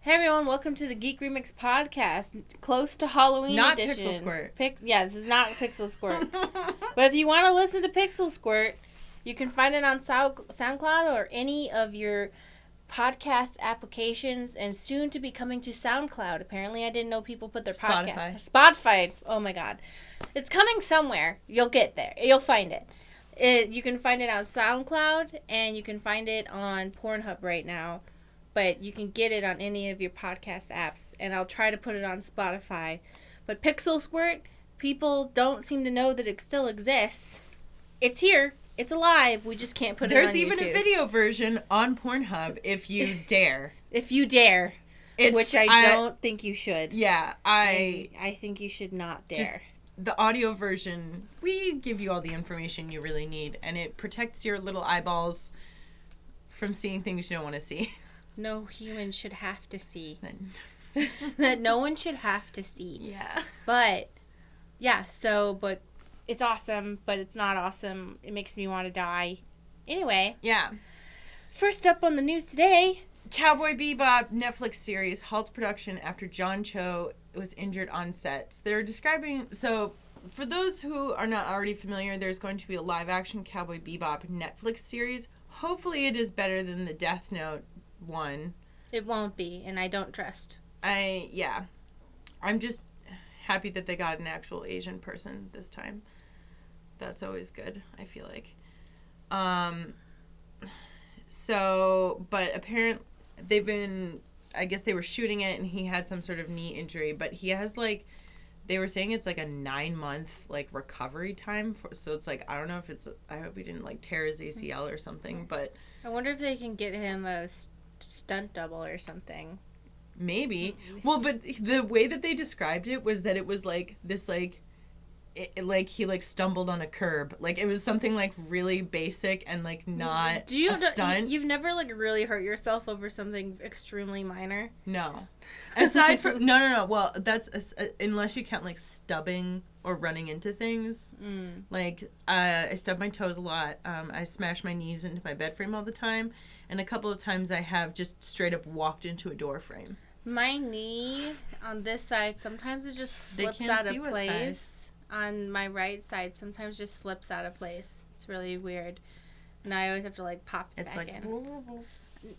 Hey everyone, welcome to the Geek Remix podcast, close to Halloween not edition. Pixel Squirt. This is not Pixel Squirt. But if you want to listen to Pixel Squirt, you can find it on SoundCloud or any of your podcast applications, and soon to be coming to SoundCloud. Apparently, I didn't know people put their podcast. Spotify. Oh my god. It's coming somewhere. You'll get there. You'll find it. You can find it on SoundCloud, and you can find it on Pornhub right now. But you can get it on any of your podcast apps, and I'll try to put it on Spotify. But Pixel Squirt, people don't seem to know that it still exists. It's here. It's alive. We just can't put it on YouTube. There's even a video version on Pornhub if you dare. If you dare. Which I don't think you should. Yeah, I think you should not dare. Just the audio version, we give you all the information you really need, and it protects your little eyeballs from seeing things you don't want to see. No human should have to see. That no one should have to see. Yeah. But, yeah, but it's awesome, but it's not awesome. It makes me want to die. Anyway. Yeah. First up on the news today. Cowboy Bebop Netflix series halts production after John Cho was injured on set. They're describing... So, for those who are not already familiar, there's going to be a live-action Cowboy Bebop Netflix series. Hopefully it is better than the Death Note one. It won't be, and I don't trust. I'm just happy that they got an actual Asian person this time. That's always good, I feel like. But apparently I guess they were shooting it and he had some sort of knee injury, but he has they were saying it's a 9-month recovery time so it's I don't know if I hope he didn't tear his ACL or something, but I wonder if they can get him a stunt double or something. Maybe. Well, but the way that they described it was that it was this he stumbled on a curb. It was something really basic and not a stunt. You've never really hurt yourself over something extremely minor? No. Aside from no. Well, that's unless you count stubbing or running into things. I stub my toes a lot. I smash my knees into my bed frame all the time, and a couple of times I have just straight up walked into a door frame. My knee on this side sometimes it just slips out of place. On my right side sometimes just slips out of place. It's really weird, and I always have to pop it back in.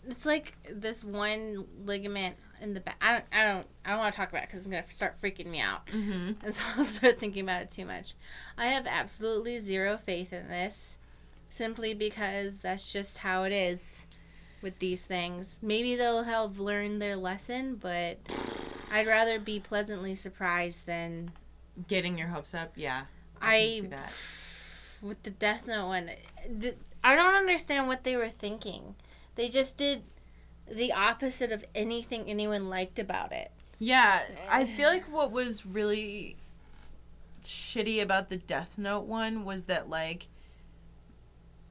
It's this one ligament in the back. I don't want to talk about it because it's gonna start freaking me out, and so I'll start thinking about it too much. I have absolutely zero faith in this, simply because that's just how it is with these things. Maybe they'll have learned their lesson, but I'd rather be pleasantly surprised than getting your hopes up. Yeah, I can see that. With the Death Note one, I don't understand what they were thinking. They just did the opposite of anything anyone liked about it. Yeah, I feel like what was really shitty about the Death Note one was that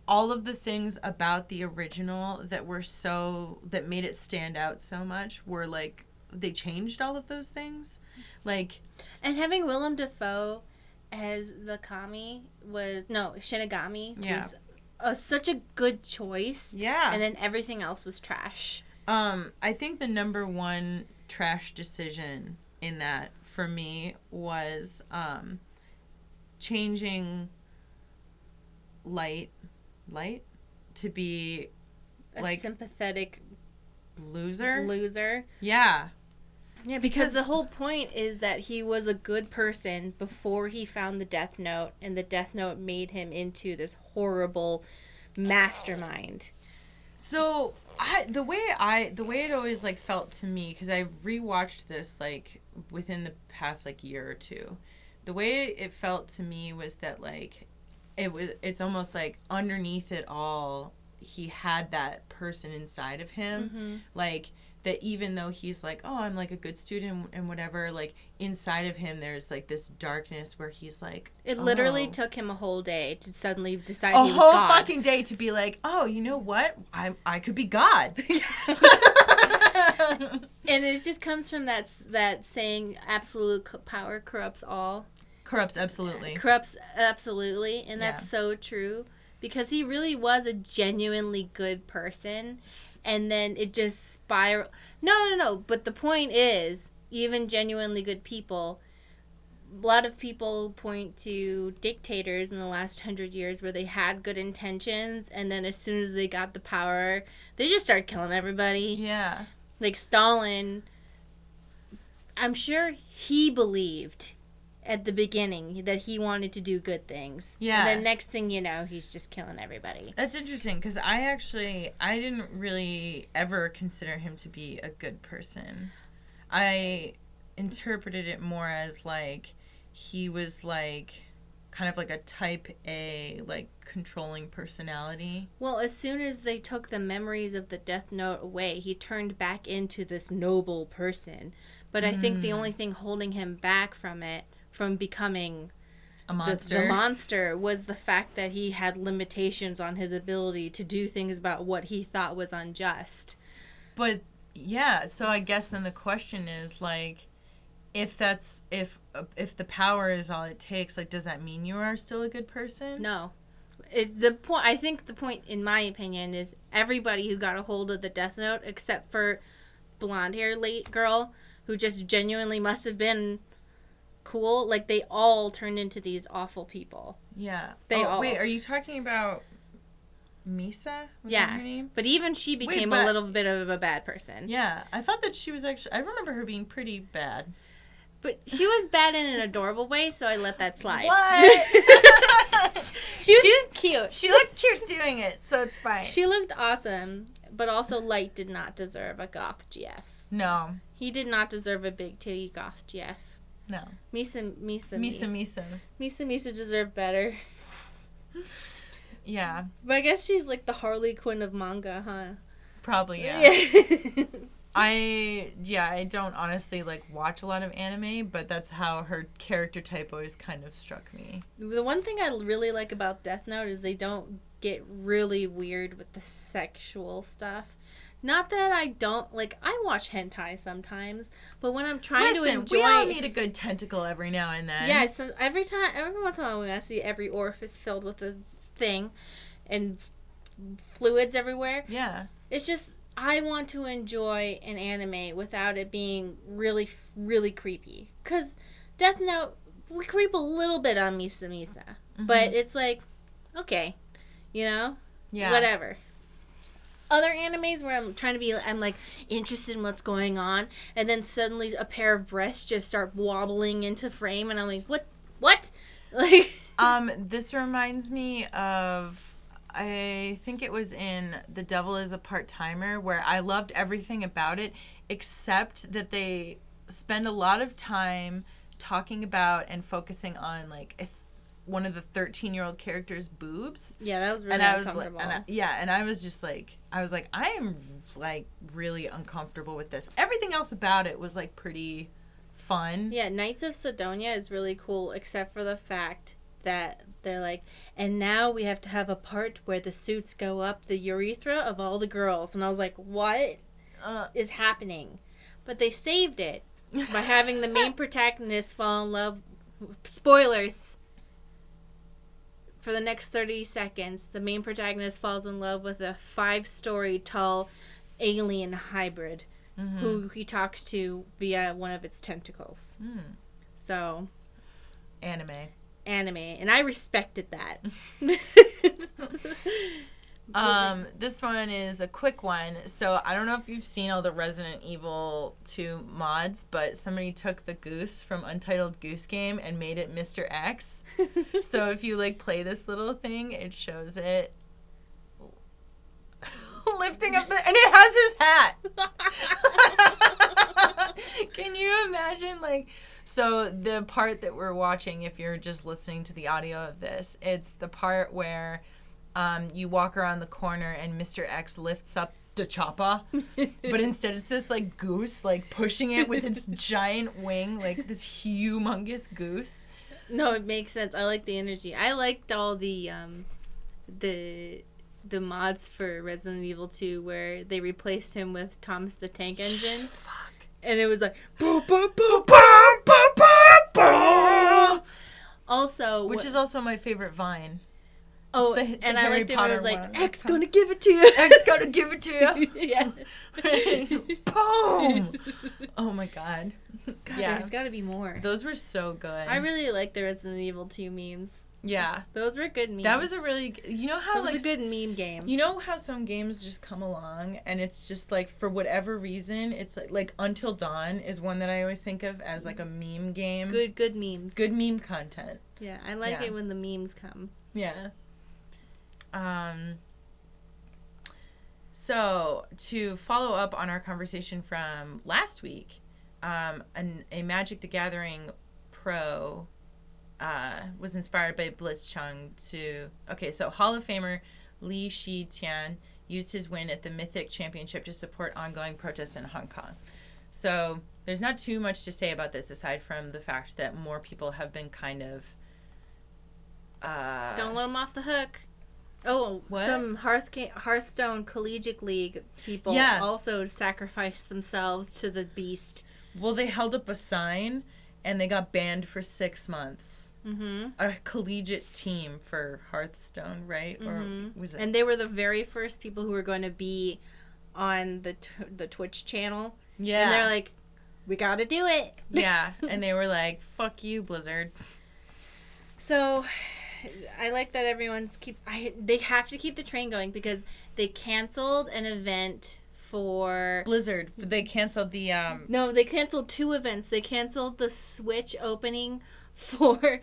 all of the things about the original that made it stand out so much were they changed all of those things. And having Willem Dafoe as the Shinigami was such a good choice. Yeah. And then everything else was trash. I think the number one trash decision in that for me was changing Light to be a sympathetic loser. Yeah. Yeah, because the whole point is that he was a good person before he found the Death Note, and the Death Note made him into this horrible mastermind. So, the way it always felt to me, because I rewatched this within the past year or two, the way it felt to me was that it's almost underneath it all, he had that person inside of him, that even though he's I'm a good student and whatever, inside of him there's this darkness where he's it literally took him a whole day to suddenly decide he was God. A whole fucking day to be you know what? I could be God. And it just comes from that saying, absolute power corrupts all. Corrupts absolutely. And that's so true. because he really was a genuinely good person, and then it just spiraled. No. But the point is, even genuinely good people, a lot of people point to dictators in the last 100 years where they had good intentions, and then as soon as they got the power, they just started killing everybody. Yeah. Like Stalin, I'm sure he believed at the beginning that he wanted to do good things. Yeah. And then next thing you know, he's just killing everybody. That's interesting, because I didn't really ever consider him to be a good person. I interpreted it more as, like, he was, like, kind of like a type A, like, controlling personality. Well, as soon as they took the memories of the Death Note away, he turned back into this noble person. But I think the only thing holding him back from becoming a monster. The monster was the fact that he had limitations on his ability to do things about what he thought was unjust. But, yeah, so I guess then the question is, like, if the power is all it takes, like, does that mean you are still a good person? No. I think the point, in my opinion, is everybody who got a hold of the Death Note, except for blonde-haired late girl, who just genuinely must have been cool, like, they all turned into these awful people. Yeah. All. Wait, are you talking about Misa? Was that her name? But even she became a little bit of a bad person. Yeah. I thought that she was actually... I remember her being pretty bad. But she was bad in an adorable way, so I let that slide. What? She was cute. She looked cute doing it, so it's fine. She looked awesome, but also Light did not deserve a goth GF. No. He did not deserve a big titty goth GF. No. Misa deserved better. Yeah. But I guess she's like the Harley Quinn of manga, huh? Probably, yeah. I don't honestly, like, watch a lot of anime, but that's how her character type always kind of struck me. The one thing I really like about Death Note is they don't get really weird with the sexual stuff. Not that I don't, like, I watch hentai sometimes, but when I'm trying to enjoy... we all need a good tentacle every now and then. Yeah, so every once in a while when I see every orifice filled with this thing and fluids everywhere. Yeah. It's just... I want to enjoy an anime without it being really, really creepy. Because Death Note, we creep a little bit on Misa. Mm-hmm. But it's like, okay, you know? Yeah. Whatever. Other animes where I'm like interested in what's going on, and then suddenly a pair of breasts just start wobbling into frame, and I'm like, what? Like, this reminds me of... I think it was in The Devil is a Part-Timer, where I loved everything about it, except that they spend a lot of time talking about and focusing on, like, one of the 13-year-old character's boobs. Yeah, that was really uncomfortable. And I was just like, I am, like, really uncomfortable with this. Everything else about it was, like, pretty fun. Yeah, Knights of Sidonia is really cool, except for the fact that they're like, and now we have to have a part where the suits go up the urethra of all the girls. And I was like, what is happening? But they saved it by having the main protagonist fall in love. Spoilers. For the next 30 seconds, the main protagonist falls in love with a 5-story tall alien hybrid who he talks to via one of its tentacles. So. Anime, and I respected that. This one is a quick one. So I don't know if you've seen all the Resident Evil 2 mods, but somebody took the goose from Untitled Goose Game and made it Mr. X. So if you, like, play this little thing, it shows it lifting up and it has his hat. Can you imagine, like... So the part that we're watching, if you're just listening to the audio of this, it's the part where you walk around the corner and Mr. X lifts up the choppa, but instead it's this, like, goose, like, pushing it with its giant wing, like this humongous goose. No, it makes sense. I like the energy. I liked all the mods for Resident Evil 2 where they replaced him with Thomas the Tank Engine. Fuck. And it was like, boom, boom, boom, Also, which is also my favorite Vine. Oh, the and I Harry liked it when it was Potter like, one. X gonna give it to you. X gonna give it to you. Yeah. Boom! Oh my god. God, Yeah. there's gotta be more. Those were so good. I really like the Resident Evil 2 memes. Yeah. Those were good memes. That was a really... You know how, that was like... a good meme game. You know how some games just come along and it's just, like, for whatever reason, it's, like Until Dawn is one that I always think of as, like, a meme game. Good memes. Good meme content. Yeah, I like it when the memes come. Yeah. So, to follow up on our conversation from last week, a Magic the Gathering pro was inspired by Blitzchung to... Okay, so Hall of Famer Li Shi-tian used his win at the Mythic Championship to support ongoing protests in Hong Kong. So, there's not too much to say about this aside from the fact that more people have been kind of... Don't let them off the hook. Oh, what? Some Hearthstone Collegiate League people also sacrificed themselves to the beast. Well, they held up a sign, and they got banned for 6 months. Mm-hmm. A collegiate team for Hearthstone, right? Mm-hmm. Or was it? And they were the very first people who were going to be on the Twitch channel. Yeah. And they're like, we gotta do it. Yeah. And they were like, fuck you, Blizzard. So... I like that they have to keep the train going because they canceled an event for... Blizzard. They canceled the... No, they canceled 2 events. They canceled the Switch opening for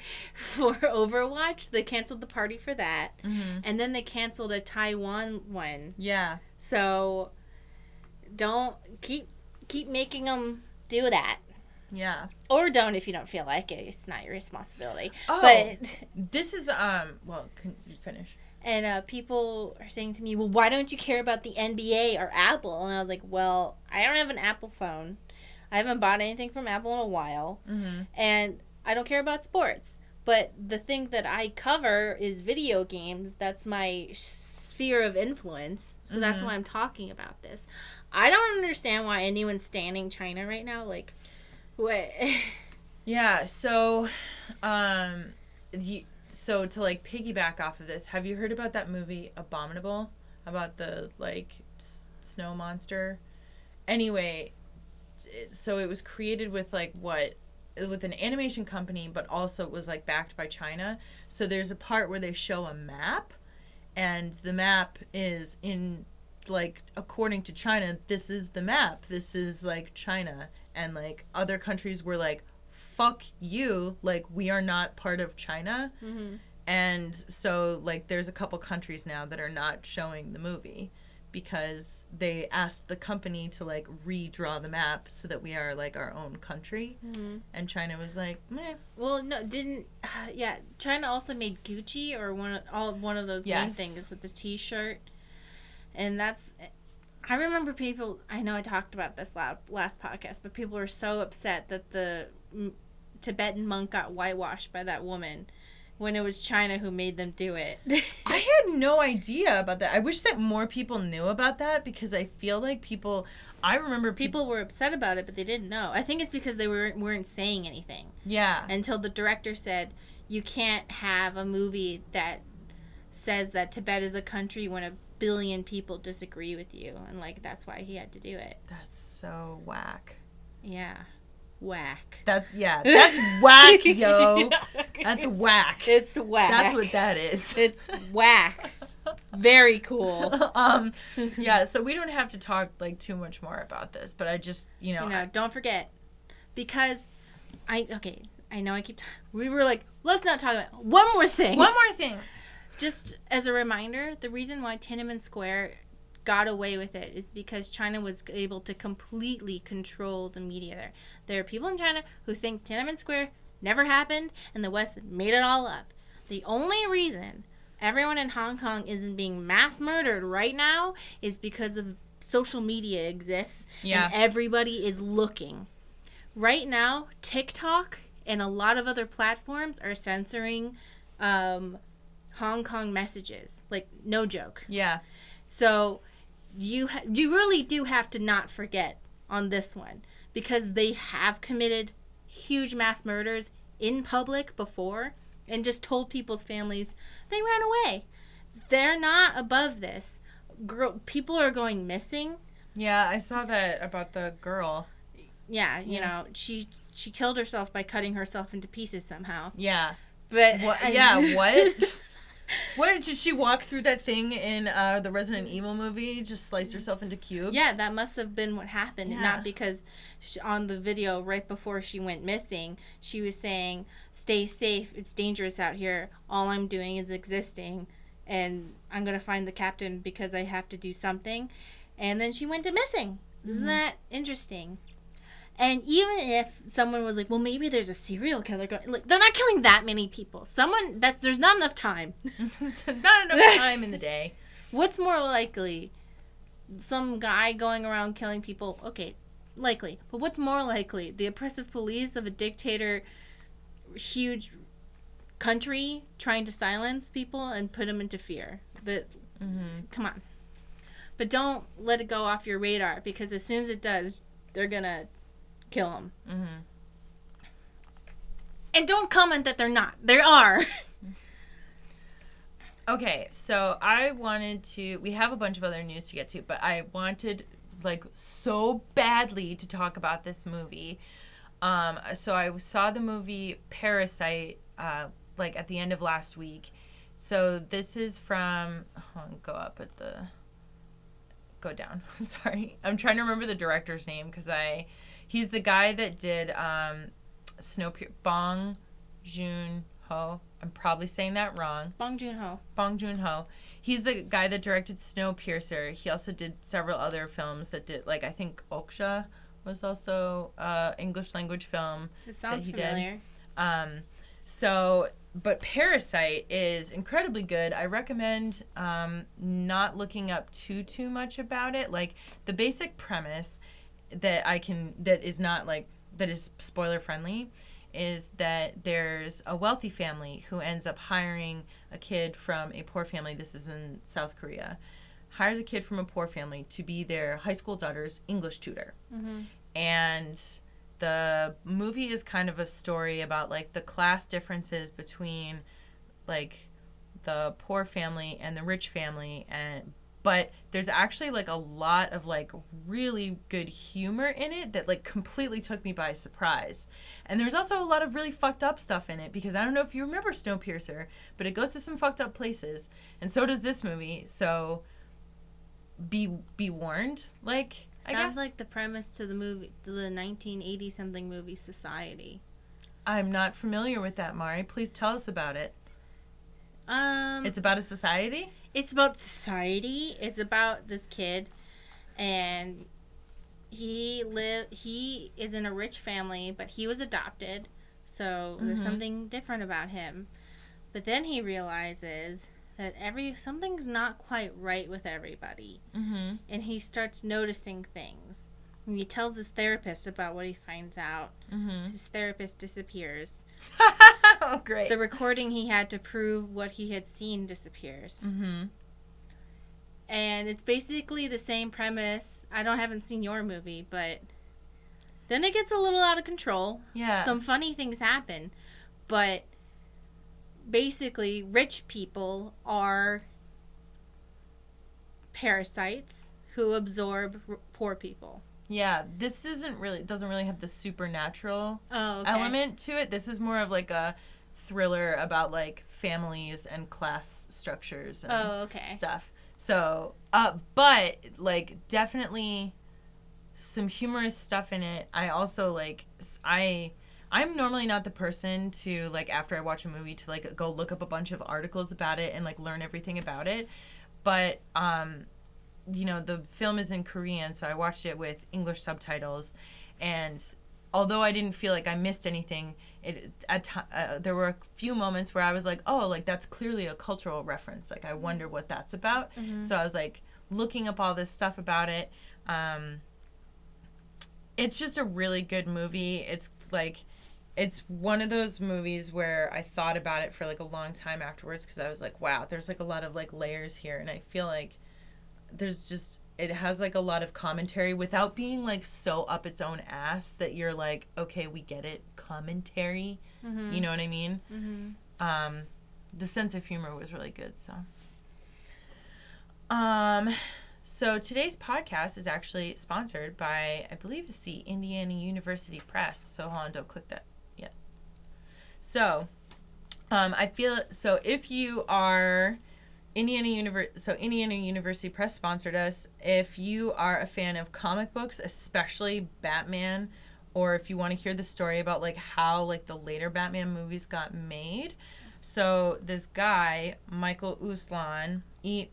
Overwatch. They canceled the party for that. Mm-hmm. And then they canceled a Taiwan one. Yeah. So, don't... Keep making them do that. Yeah. Or don't if you don't feel like it. It's not your responsibility. Oh, but this is, well, can you finish? And people are saying to me, well, why don't you care about the NBA or Apple? And I was like, well, I don't have an Apple phone. I haven't bought anything from Apple in a while. Mm-hmm. And I don't care about sports. But the thing that I cover is video games. That's my sphere of influence. So that's why I'm talking about this. I don't understand why anyone's standing China right now. Like... What? Yeah, so, so to, like, piggyback off of this, have you heard about that movie Abominable? About the, like, snow monster? Anyway, so it was created with, like, with an animation company, but also it was, like, backed by China. So there's a part where they show a map, and the map is in, like, according to China, this is the map. This is, like, China. And, like, other countries were like, fuck you, like, we are not part of China. Mm-hmm. And so, like, there's a couple countries now that are not showing the movie because they asked the company to, like, redraw the map so that we are, like, our own country. Mm-hmm. And China was like, meh. Well, no, China also made Gucci or one of those main things with the T-shirt. And that's... I remember people, I know I talked about this last podcast, but people were so upset that the Tibetan monk got whitewashed by that woman when it was China who made them do it. I had no idea about that. I wish that more people knew about that because I feel like I remember people were upset about it, but they didn't know. I think it's because they weren't saying anything. Yeah. Until the director said, you can't have a movie that says that Tibet is a country when a billion people disagree with you, and like that's why he had to do it. That's so whack. Yeah, whack. That's whack, yo. That's whack. It's whack. That's what that is. It's whack. Very cool. Yeah, so we don't have to talk like too much more about this, but I just don't forget, because I know we were like, let's not talk about one more thing. Just as a reminder, the reason why Tiananmen Square got away with it is because China was able to completely control the media there. There are people in China who think Tiananmen Square never happened and the West made it all up. The only reason everyone in Hong Kong isn't being mass murdered right now is because of social media exists and everybody is looking. Right now, TikTok and a lot of other platforms are censoring Hong Kong messages, like no joke. Yeah. So you really do have to not forget on this one because they have committed huge mass murders in public before and just told people's families they ran away. they're not above this. People are going missing. Yeah, I saw that about the girl. Yeah, you know, she killed herself by cutting herself into pieces somehow. Yeah. But what? Yeah, what? What, did she walk through that thing in the Resident Evil movie? Just slice herself into cubes? Yeah, that must have been what happened. Yeah. Not because on the video right before she went missing, she was saying, "Stay safe. It's dangerous out here. All I'm doing is existing, and I'm gonna find the captain because I have to do something." And then she went to missing. Isn't that interesting? And even if someone was like, well, maybe there's a serial killer going, like, they're not killing that many people. There's not enough time. Not enough time in the day. What's more likely? Some guy going around killing people? Okay, likely. But what's more likely? The oppressive police of a dictator, huge country trying to silence people and put them into fear. Come on. But don't let it go off your radar, because as soon as it does, they're going to kill them. And don't comment that they're not. They are. Okay, so we have a bunch of other news to get to, but I wanted, like, so badly to talk about this movie. So I saw the movie Parasite, like, at the end of last week. So this is from, go down. Sorry. I'm trying to remember the director's name, because he's the guy that did Snowpiercer. Bong Joon-ho. I'm probably saying that wrong. Bong Joon-ho. Bong Joon-ho. He's the guy that directed Snowpiercer. He also did several other films that did, like, I think Oksha was also English language film. It sounds that he familiar. Did. But Parasite is incredibly good. I recommend not looking up too much about it. Like, the basic premise that is spoiler friendly is that there's a wealthy family who ends up hiring a kid from a poor family. This is in South Korea. Hires a kid from a poor family to be their high school daughter's English tutor. And the movie is kind of a story about, like, the class differences between, like, the poor family and the rich family, but there's actually, like, a lot of, like, really good humor in it that, like, completely took me by surprise. And there's also a lot of really fucked up stuff in it, because I don't know if you remember Snowpiercer, but it goes to some fucked up places, and so does this movie. So be warned, like. Sounds like the premise to the movie, to the 1980-something movie Society. I'm not familiar with that, Mari. Please tell us about it. It's about a society? It's about society. It's about this kid, and he is in a rich family, but he was adopted, so there's something different about him. But then he realizes that something's not quite right with everybody. And he starts noticing things. And he tells his therapist about what he finds out. His therapist disappears. Oh, great. The recording he had to prove what he had seen disappears. And it's basically the same premise. I haven't seen your movie, but then it gets a little out of control. Yeah. Some funny things happen, but basically, rich people are parasites who absorb poor people. Yeah, this doesn't really have the supernatural okay. element to it. This is more of, like, a thriller about, like, families and class structures and stuff. So, but, like, definitely some humorous stuff in it. I also, like, I'm normally not the person to, like, after I watch a movie to, like, go look up a bunch of articles about it and, like, learn everything about it. But, you know, the film is in Korean, so I watched it with English subtitles. And although I didn't feel like I missed anything, there were a few moments where I was like, oh, like, that's clearly a cultural reference. Like, I wonder what that's about. So I was, like, looking up all this stuff about it. It's just a really good movie. It's, like, it's one of those movies where I thought about it for, like, a long time afterwards, because I was like, wow, there's, like, a lot of, like, layers here. And I feel like it has, like, a lot of commentary without being, like, so up its own ass that you're like, okay, we get it, commentary. You know what I mean? The sense of humor was really good, so. So today's podcast is actually sponsored by, I believe it's the Indiana University Press. So hold on, don't click that yet. So, I feel, so if you are Indiana University Press sponsored us. If you are a fan of comic books, especially Batman, or if you want to hear the story about like how like the later Batman movies got made. So this guy, Michael E. Uslan, he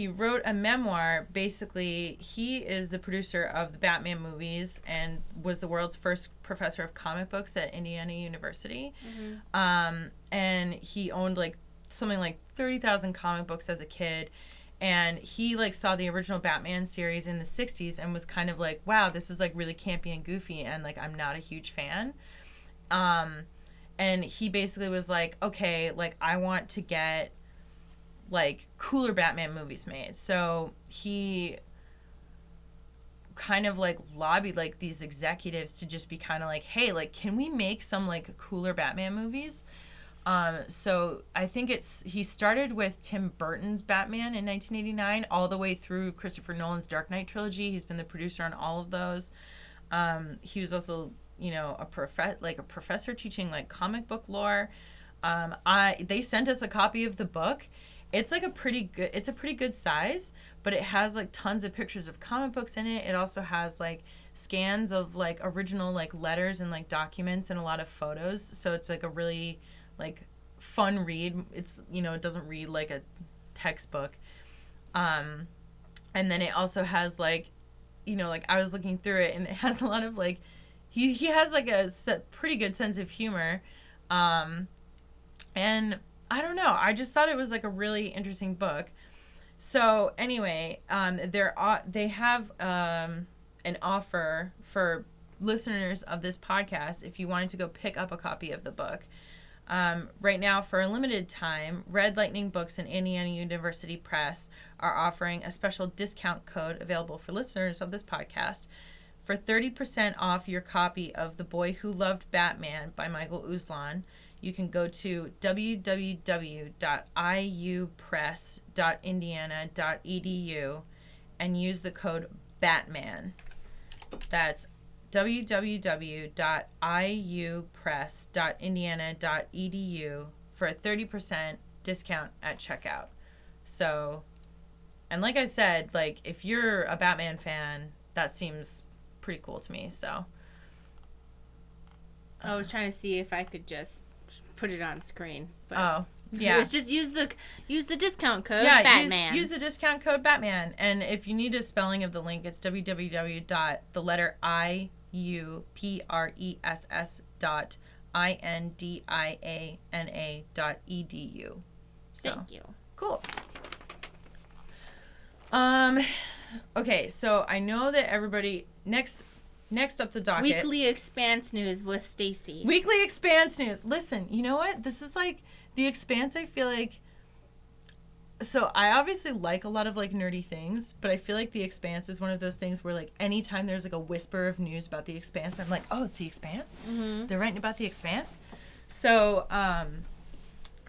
wrote a memoir. Basically, he is the producer of the Batman movies and was the world's first professor of comic books at Indiana University. Mm-hmm. And he owned like something like 30,000 comic books as a kid. And he like saw the original Batman series in the 60s and was kind of like, wow, this is like really campy and goofy, and like I'm not a huge fan. And he basically was like, okay, like I want to get like cooler Batman movies made. So he kind of like lobbied like these executives to just be kind of like, hey, like can we make some like cooler Batman movies? So I think he started with Tim Burton's Batman in 1989 all the way through Christopher Nolan's Dark Knight trilogy. He's been the producer on all of those. He was also, you know, a professor teaching like comic book lore. They sent us a copy of the book. It's like a pretty good size, but it has like tons of pictures of comic books in it. It also has like scans of like original like letters and like documents and a lot of photos. So it's like a really like fun read. It's, you know, it doesn't read like a textbook. And then it also has like, you know, like I was looking through it and it has a lot of like, he has like a pretty good sense of humor. And I don't know, I just thought it was like a really interesting book. So anyway, they have an offer for listeners of this podcast if you wanted to go pick up a copy of the book. Right now, for a limited time, Red Lightning Books and Indiana University Press are offering a special discount code available for listeners of this podcast. For 30% off your copy of The Boy Who Loved Batman by Michael Uslan, you can go to www.iupress.indiana.edu and use the code BATMAN. That's www.iupress.indiana.edu for a 30% discount at checkout. So, and like I said, like if you're a Batman fan, that seems pretty cool to me. So, I was trying to see if I could just put it on screen. But yeah. It's just use the discount code Batman. Use the discount code Batman. And if you need a spelling of the link, it's www.indiana.edu. So, thank you. Cool. Okay, so I know that everybody next up the docket. Weekly Expanse news with Stacy. Weekly Expanse news. Listen, you know what? This is like the Expanse. I feel like. So I obviously like a lot of like nerdy things, but I feel like the Expanse is one of those things where like anytime there's like a whisper of news about the Expanse, I'm like, oh, it's the Expanse. Mm-hmm. They're writing about the Expanse. So I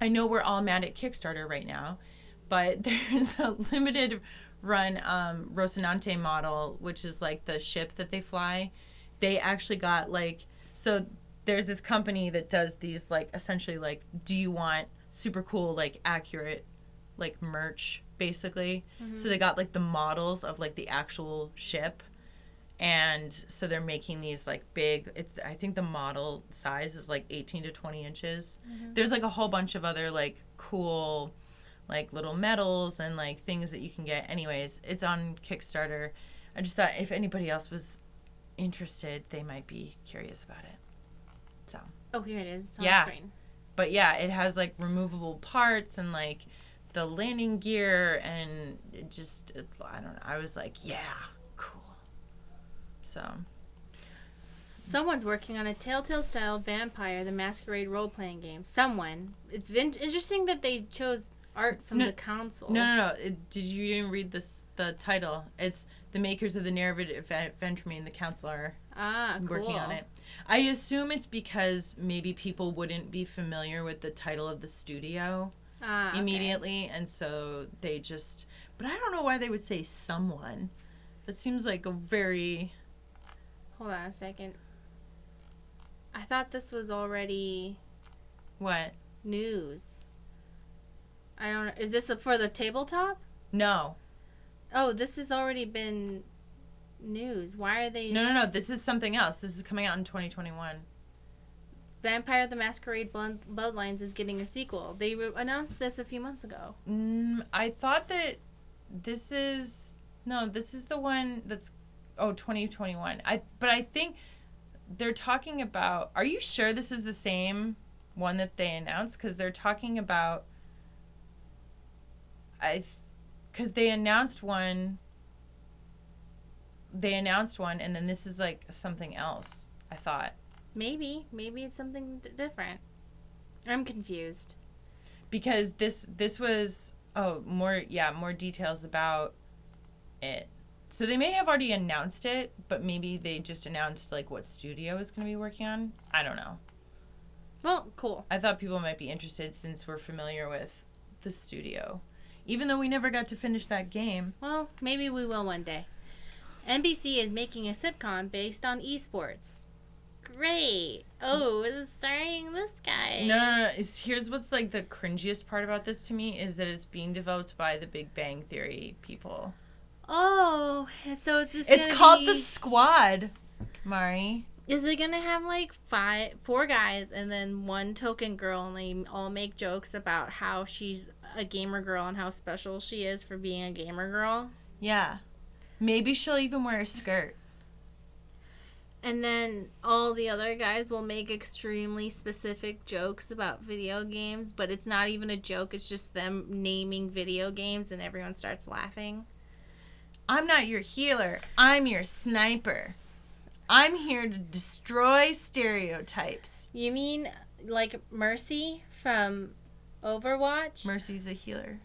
know we're all mad at Kickstarter right now, but there's a limited run Rocinante model, which is like the ship that they fly. They actually got like, so there's this company that does these like essentially like, do you want super cool like accurate like merch basically. Mm-hmm. So they got like the models of like the actual ship, and so they're making these like big, I think the model size is like 18 to 20 inches. Mm-hmm. There's like a whole bunch of other like cool like little medals and like things that you can get. Anyways, it's on Kickstarter. I just thought if anybody else was interested, they might be curious about it. So. Oh, here it is. It's on screen. But yeah, it has like removable parts and like the landing gear, and I don't know. I was like, yeah, cool. So. Someone's working on a Telltale-style Vampire the Masquerade role-playing game. Someone. It's interesting that they chose art from the console. No. You didn't read the title? It's the makers of the narrative Ventremy and the council are working on it. I assume it's because maybe people wouldn't be familiar with the title of the studio. immediately, and so they just. But I don't know why they would say someone. That seems like a very. Hold on a second. I thought this was already. What? News. I don't know. Is this for the tabletop? No. Oh, this has already been news. Why are they... No. This is something else. This is coming out in 2021. Vampire the Masquerade Bloodlines is getting a sequel. They announced this a few months ago. I thought that this is... No, this is the one that's... Oh, 2021. But I think they're talking about... Are you sure this is the same one that they announced? Because they're talking about... Because they announced one, and then this is like something else, I thought. Maybe it's something different. I'm confused. Because this was, more details about it. So they may have already announced it, but maybe they just announced like what studio is going to be working on. I don't know. Well, cool. I thought people might be interested since we're familiar with the studio. Even though we never got to finish that game. Well, maybe we will one day. NBC is making a sitcom based on eSports. Great. Oh, it's starring this guy. No. Here's what's like the cringiest part about this to me is that it's being developed by the Big Bang Theory people. Oh, so it's just It's called The Squad, Mari. Is it gonna have like 4 guys and then one token girl, and they all make jokes about how she's a gamer girl and how special she is for being a gamer girl? Yeah. Maybe she'll even wear a skirt. And then all the other guys will make extremely specific jokes about video games, but it's not even a joke, it's just them naming video games and everyone starts laughing. I'm not your healer. I'm your sniper. I'm here to destroy stereotypes. You mean like Mercy from Overwatch? Mercy's a healer.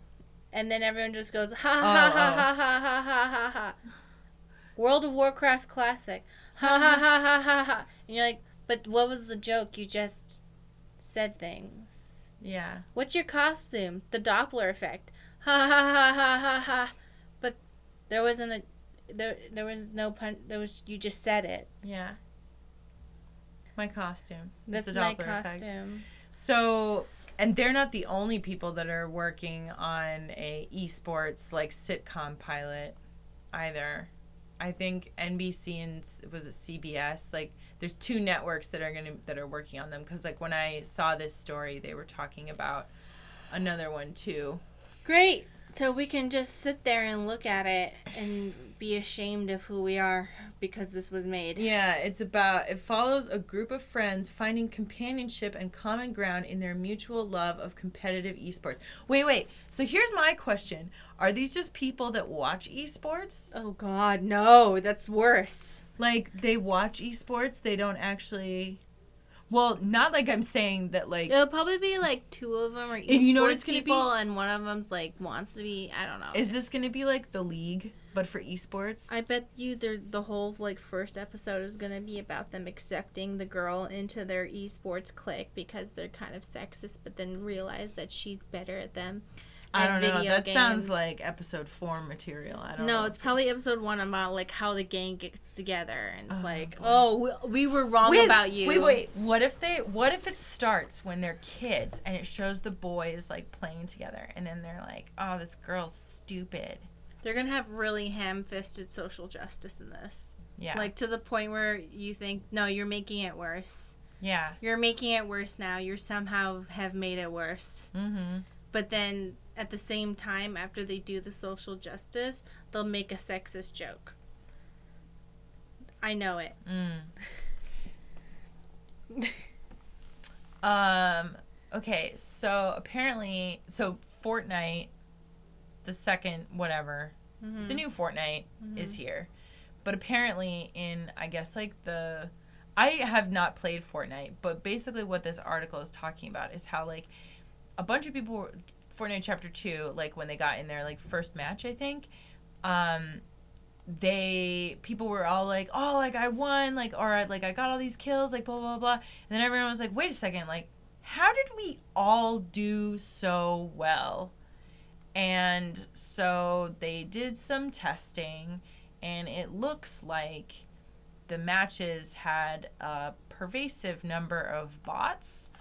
And then everyone just goes, ha ha ha ha ha ha ha ha ha. World of Warcraft Classic. Ha ha ha ha ha ha. And you're like, but what was the joke? You just said things. Yeah. What's your costume? The Doppler effect. Ha ha ha ha ha ha. But there wasn't a... There was no pun. There was, you just said it. Yeah. My costume. That's the my Doppler costume. Effect. So, and they're not the only people that are working on a esports like sitcom pilot either. I think NBC and was it CBS? Like, there's 2 networks that are working on them. Because like when I saw this story, they were talking about another one too. Great. So we can just sit there and look at it and be ashamed of who we are because this was made. Yeah, it follows a group of friends finding companionship and common ground in their mutual love of competitive esports. Wait. So here's my question. Are these just people that watch esports? Oh, God, no. That's worse. Like, they watch esports, they don't actually... Well, not like I'm saying that, like... It'll probably be, like, 2 of them are esports you know what it's gonna people, be? and one of them's, like, wants to be, I don't know. Is this going to be, like, The League, but for esports? I bet you the whole, like, first episode is going to be about them accepting the girl into their esports clique because they're kind of sexist, but then realize that she's better at them. I don't know. That games. Sounds like episode 4 material. I don't know. No, it's probably episode 1 about like how the gang gets together, and it's boy. we were wrong about you. Wait. What if it starts when they're kids and it shows the boys like playing together, and then they're like, oh, this girl's stupid. They're gonna have really ham-fisted social justice in this. Yeah. Like to the point where you think, no, you're making it worse. Yeah. You're making it worse now. You somehow have made it worse. Mm-hmm. But then at the same time, after they do the social justice, they'll make a sexist joke. I know it. Okay, so apparently, Fortnite, the second whatever, the new Fortnite is here. But apparently in, I guess, like I have not played Fortnite, but basically what this article is talking about is how, like, a bunch of people, Fortnite Chapter 2, like, when they got in their, like, first match, I think, people were all like, oh, like, I won, like, or, like, I got all these kills, like, blah, blah, blah. And then everyone was like, wait a second, like, how did we all do so well? And so they did some testing, and it looks like the matches had a pervasive number of bots.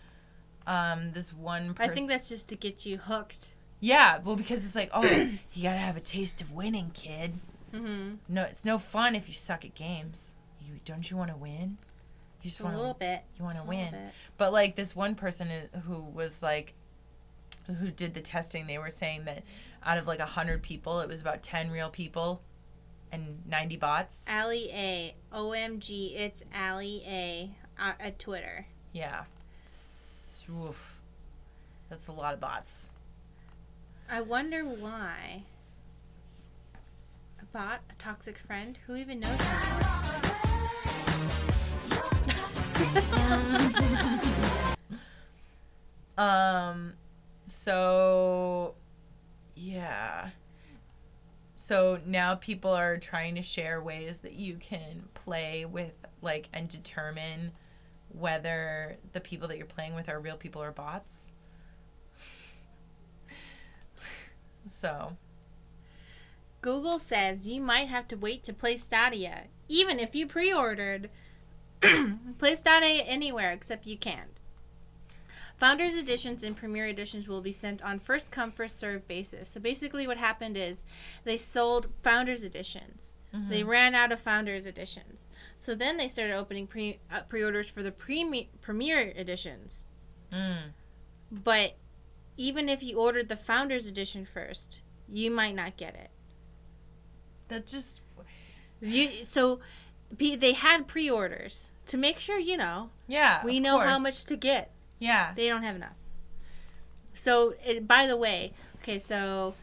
This one person... I think that's just to get you hooked. Yeah, well, because it's like, oh, you gotta have a taste of winning, kid. Mm-hmm. No, it's no fun if you suck at games. Don't you want to win? You just want a little bit. You want to win. But like this one person who was like, who did the testing, they were saying that out of like 100 people, it was about 10 real people and 90 bots. Allie A. OMG, it's Allie A. At Twitter. Yeah. Oof. That's a lot of bots. I wonder why. A bot? A toxic friend? Who even knows So yeah. So now people are trying to share ways that you can play with, like, and determine whether the people that you're playing with are real people or bots. So Google says you might have to wait to play Stadia, even if you pre-ordered. Play Stadia anywhere except you can't. Founders Editions and Premier Editions will be sent on first-come, first-served basis. So basically what happened is they sold Founders Editions. Mm-hmm. They ran out of Founders Editions. So then they started opening pre-orders for the Premier Editions. But even if you ordered the Founders Edition first, you might not get it. That just... So they had pre-orders to make sure, you know. Yeah, we know how much to get. Yeah. They don't have enough. So, by the way, okay, so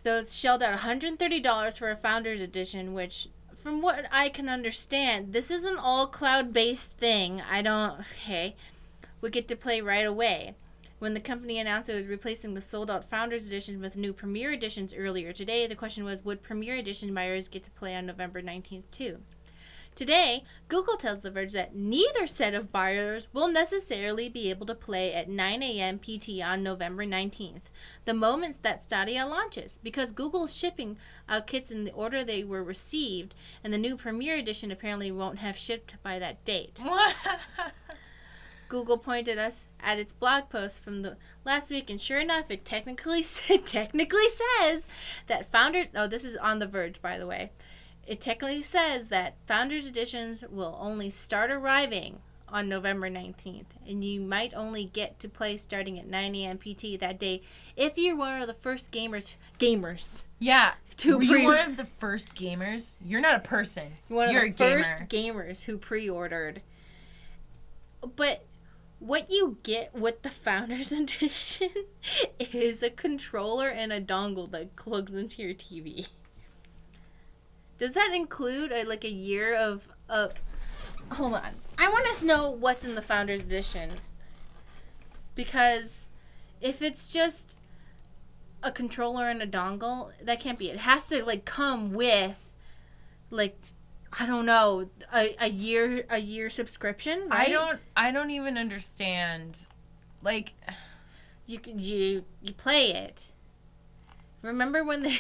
those shelled out $130 for a Founders Edition, which, from what I can understand, this is an all cloud-based thing. We get to play right away. When the company announced it was replacing the sold-out Founders Edition with new Premier Editions earlier today, the question was, would Premier Edition buyers get to play on November 19th too? Today, Google tells The Verge that neither set of buyers will necessarily be able to play at 9 a.m. PT on November 19th, the moment that Stadia launches, because Google's shipping out kits in the order they were received, and the new Premier Edition apparently won't have shipped by that date. Google pointed us at its blog post from the last week, and sure enough, it technically says that Founders... Oh, this is on The Verge, by the way. It technically says that Founders Editions will only start arriving on November 19th, and you might only get to play starting at 9 a.m. PT that day if you're one of the first gamers. Yeah. Were you one of the first gamers? You're not a person. You're a gamer. First gamers who pre-ordered. But what you get with the Founders Edition is a controller and a dongle that plugs into your TV. Does that include a year of... Hold on. I want to know what's in the Founders Edition. Because if it's just a controller and a dongle, that can't be it. It has to, come with, I don't know, a year subscription, right? I don't even understand. You play it. Remember when they...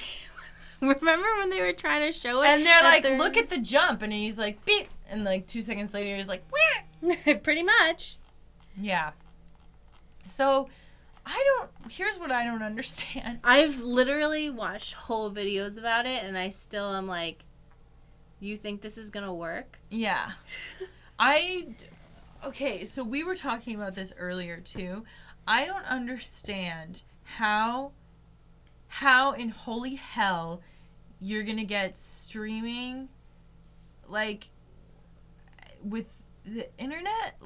Remember when they were trying to show it? And they're like, look at the jump. And he's like, beep. And 2 seconds later, he's like, wah. Pretty much. Yeah. So, here's what I don't understand. I've literally watched whole videos about it, and I still am like, you think this is going to work? Yeah. Okay, so we were talking about this earlier, too. I don't understand how in holy hell you're gonna get streaming with the internet.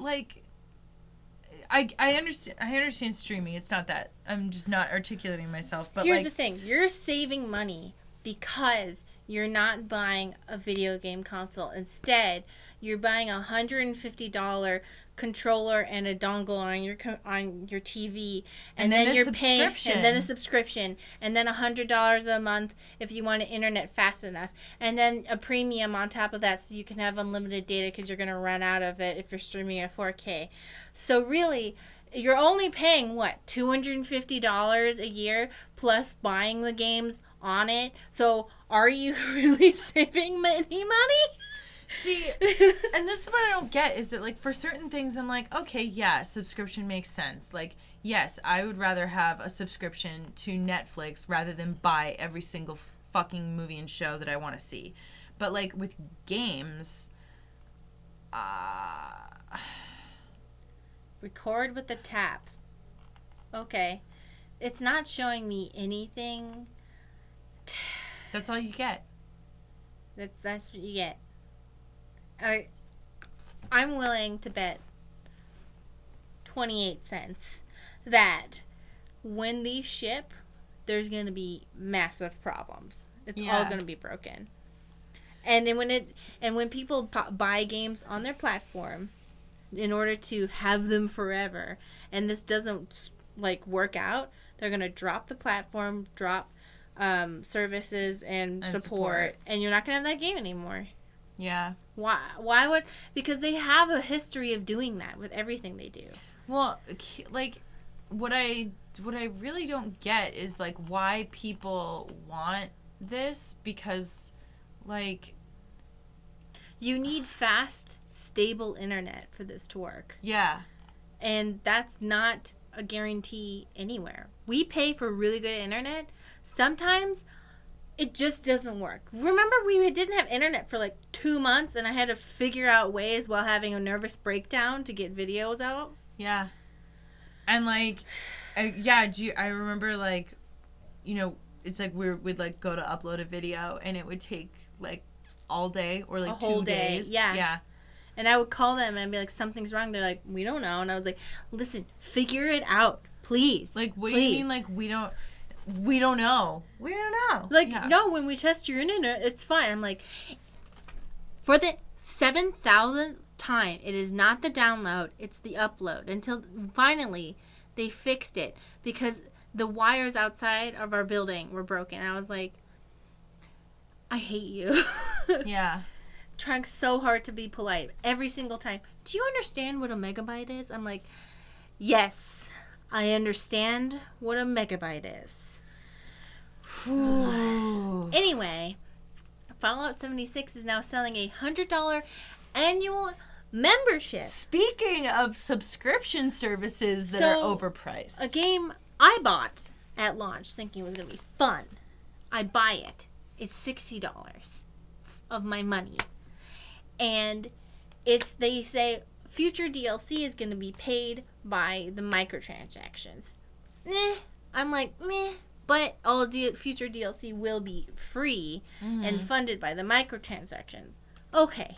I understand streaming. It's not that I'm just not articulating myself. But here's the thing: you're saving money because you're not buying a video game console. Instead, you're buying a $150 controller and a dongle on your TV, and then you're paying, and then a subscription, and then $100 a month if you want internet fast enough, and then a premium on top of that so you can have unlimited data because you're going to run out of it if you're streaming at 4K. So really, you're only paying what, $250 a year plus buying the games on it. So are you really saving any money? See, and this is what I don't get is that, like, for certain things, I'm like, okay, yeah, subscription makes sense. Like, yes, I would rather have a subscription to Netflix rather than buy every single fucking movie and show that I want to see. But, like, with games, record with the tap. Okay. It's not showing me anything. That's all you get. That's what you get. I'm willing to bet 28 cents that when these ship, there's going to be massive problems. It's all going to be broken. And then when people buy games on their platform in order to have them forever, and this doesn't like work out, they're going to drop the platform, drop services and support, and you're not going to have that game anymore. Yeah. Why would... Because they have a history of doing that with everything they do. Well, like, what I really don't get is, like, why people want this, because, like... You need fast, stable internet for this to work. Yeah. And that's not a guarantee anywhere. We pay for really good internet. Sometimes... it just doesn't work. Remember, we didn't have internet for like 2 months, and I had to figure out ways while having a nervous breakdown to get videos out. Yeah. And like, I remember, like, you know, it's like we'd like go to upload a video, and it would take like all day or like a whole 2 days. Yeah. Yeah. And I would call them and be like, something's wrong. They're like, we don't know. And I was like, listen, figure it out, please. Like, what do you mean? Like, we don't know. We don't know. Like, no, when we test your internet, it's fine. I'm like, for the 7,000th time, it is not the download, it's the upload. Until finally they fixed it because the wires outside of our building were broken. I was like, I hate you. Yeah. Trying so hard to be polite every single time. Do you understand what a megabyte is? I'm like, yes, I understand what a megabyte is. Anyway, Fallout 76 is now selling a $100 annual membership. Speaking of subscription services that are overpriced. A game I bought at launch thinking it was going to be fun. I buy it. It's $60 of my money. And they say future DLC is going to be paid by the microtransactions. I'm like, meh. But all future DLC will be free and funded by the microtransactions. Okay.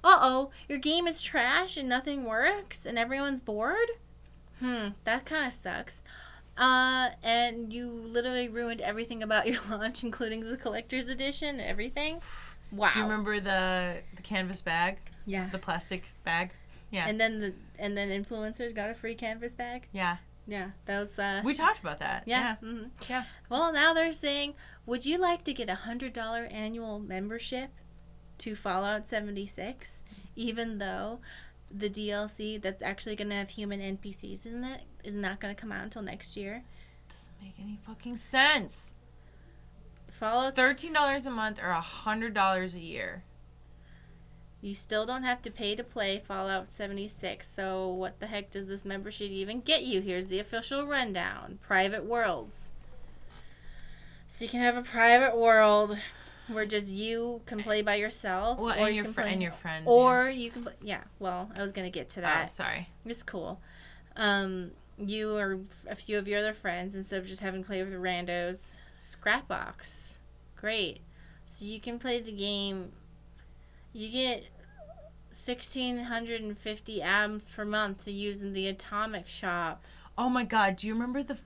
Uh-oh, your game is trash and nothing works and everyone's bored? That kind of sucks. And you literally ruined everything about your launch, including the collector's edition and everything. Wow. Do you remember the canvas bag? Yeah. The plastic bag? Yeah. And then influencers got a free canvas bag? Yeah. Yeah, that was... we talked about that. Yeah. Yeah. Mm-hmm. Yeah. Well, now they're saying, would you like to get a $100 annual membership to Fallout 76, even though the DLC that's actually going to have human NPCs in it is not going to come out until next year? Doesn't make any fucking sense. Fallout... $13 a month or $100 a year. You still don't have to pay to play Fallout 76, so what the heck does this membership even get you? Here's the official rundown. Private worlds. So you can have a private world where just you can play by yourself. Well, or and you your can your friends. Or you can play... Yeah, well, I was going to get to that. Oh, sorry. It's cool. You or a few of your other friends, instead of just having to play with randos. Scrapbox. Great. So you can play the game... You get 1,650 atoms per month to use in the Atomic Shop. Oh my god, do you remember the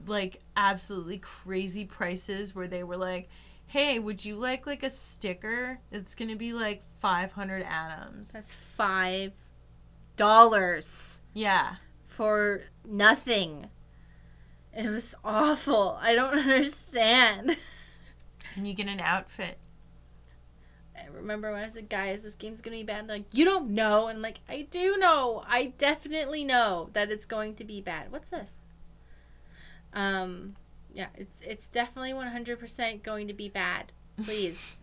like absolutely crazy prices where they were like, hey, would you like a sticker? It's gonna be like 500 atoms. That's $5. Yeah. for nothing. It was awful. I don't understand. And you get an outfit. I remember when I said, guys, this game's going to be bad. They're like, you don't know. And I'm like, I do know. I definitely know that it's going to be bad. What's this? Yeah, it's definitely 100% going to be bad. Please.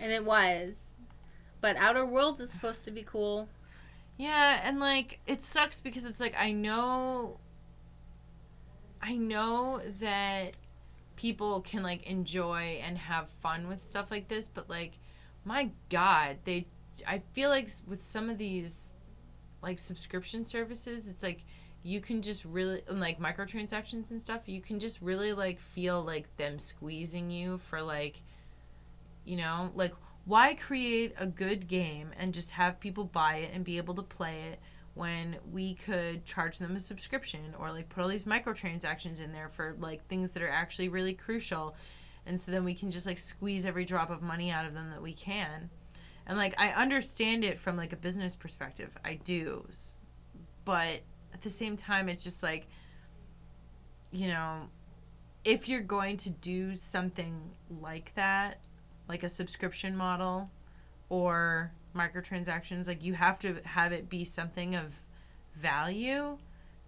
And it was. But Outer Worlds is supposed to be cool. Yeah, and, like, it sucks because it's like, I know that people can, like, enjoy and have fun with stuff like this, but, like, my God, I feel like with some of these, like, subscription services, it's like, you can just really, like, microtransactions and stuff, you can just really, like, feel, like, them squeezing you for, like, you know, like, why create a good game and just have people buy it and be able to play it when we could charge them a subscription or, like, put all these microtransactions in there for, like, things that are actually really crucial, and so then we can just, like, squeeze every drop of money out of them that we can. And, like, I understand it from, like, a business perspective. I do. But at the same time, it's just, like, you know, if you're going to do something like that, like a subscription model or microtransactions, like, you have to have it be something of value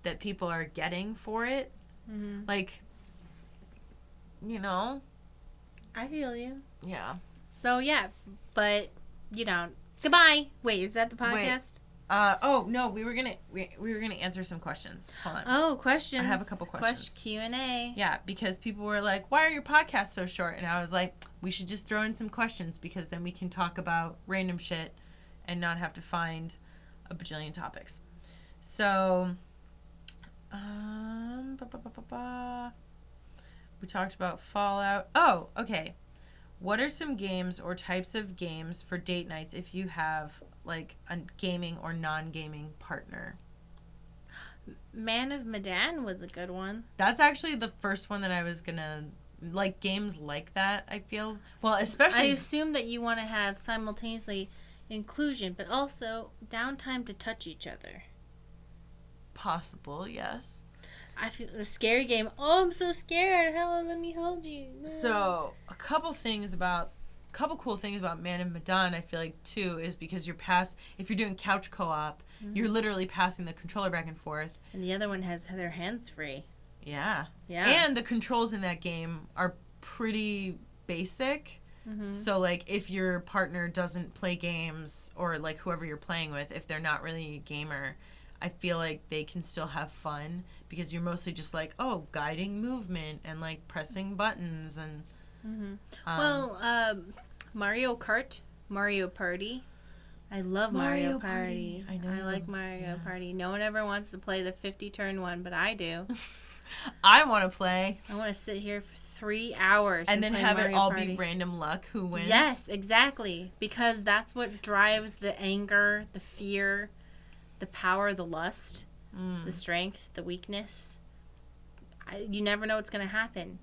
that people are getting for it. Mm-hmm. Like, you know. I feel you. Yeah. So, yeah, but, you know, goodbye. Wait, is that the podcast? Oh, no, we were gonna answer some questions. Hold on. Oh, questions. I have a couple questions. Q&A. Yeah, because people were like, why are your podcasts so short? And I was like, we should just throw in some questions because then we can talk about random shit and not have to find a bajillion topics. So, we talked about Fallout. Oh, okay. What are some games or types of games for date nights if you have, like, a gaming or non-gaming partner? Man of Medan was a good one. That's actually the first one that I was gonna, like, games like that, I feel. Well, especially... I assume that you want to have simultaneously inclusion, but also downtime to touch each other. Possible, yes. I feel the scary game. Oh, I'm so scared. Hello, let me hold you. So, a couple cool things about Man of Medan, I feel like, too, is because if you're doing couch co-op, you're literally passing the controller back and forth. And the other one has their hands free. Yeah. Yeah. And the controls in that game are pretty basic. Mm-hmm. So, like, if your partner doesn't play games, or, like, whoever you're playing with, if they're not really a gamer, I feel like they can still have fun because you're mostly just like, oh, guiding movement and, like, pressing buttons and... Mario Kart, Mario Party. I love Mario Party. I know. I like Mario Party. No one ever wants to play the 50-turn one, but I do. I want to play. I want to sit here for 3 hours and then play have Mario it all Party. be random luck who wins. Yes, exactly. Because that's what drives the anger, the fear, the power, the lust, the strength, the weakness. You never know what's going to happen.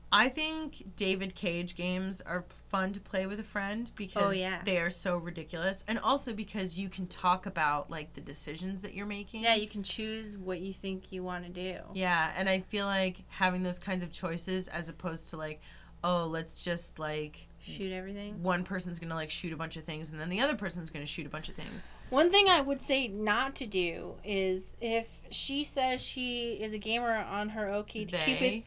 I think David Cage games are fun to play with a friend because they are so ridiculous. And also because you can talk about, like, the decisions that you're making. Yeah, you can choose what you think you want to do. Yeah, and I feel like having those kinds of choices as opposed to, like, oh, let's just, like... shoot everything. One person's going to, like, shoot a bunch of things and then the other person's going to shoot a bunch of things. One thing I would say not to do is if she says she is a gamer on her OkCupid...